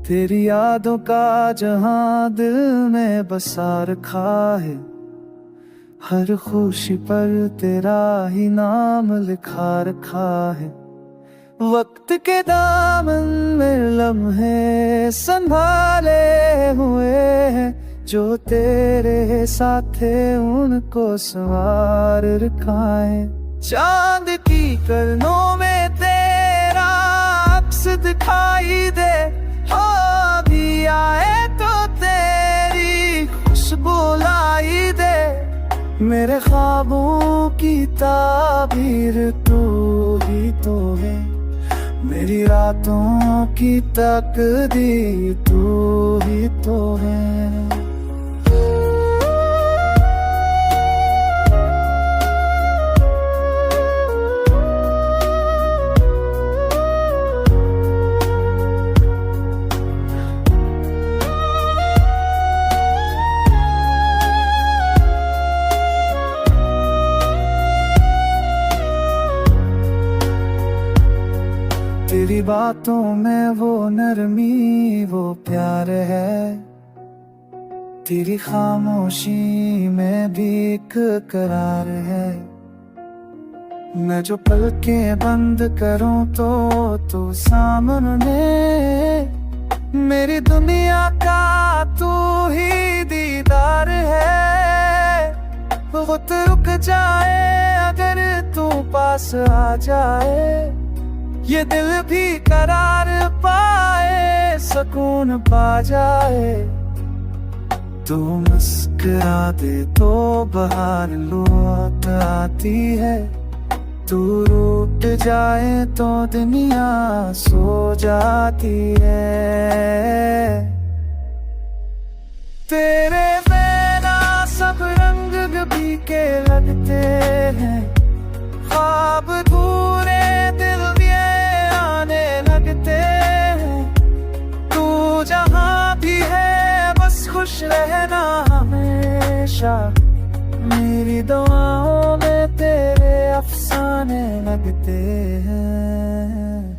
तेरी यादों का जहां दिल में बसा रखा है। हर खुशी पर तेरा ही नाम लिखा रखा है। वक्त के दामन में लम्हे संभाले हुए हैं। जो तेरे साथ थे उनको सवार रखा है। चांद की किरणों में तेरा अक्स दिखाई दे। हो भी आए तो तेरी खुशबू लाई दे। मेरे ख्वाबों की ताबीर तू ही तो है। मेरी रातों की तकदीर तू ही तो है। तेरी बातों में वो नरमी वो प्यार है। तेरी खामोशी में भी एक करार है। मैं जो पलकें बंद करूं तो तू सामने। मेरी दुनिया का तू ही दीदार है। वक्त रुक जाए अगर तू पास आ जाए। ये दिल भी करार पाए सुकून पा जाए। तू मुस्कुरा दे तो बहार लौट आती है। तू रूठ जाए तो दुनिया सो जाती है। तेरे बिना सब रंग भी के लगते हैं। ख्वाब पूरे दिल जहां भी है बस खुश रहना हमेशा। मेरी दुआओं में तेरे अफसाने लगते हैं।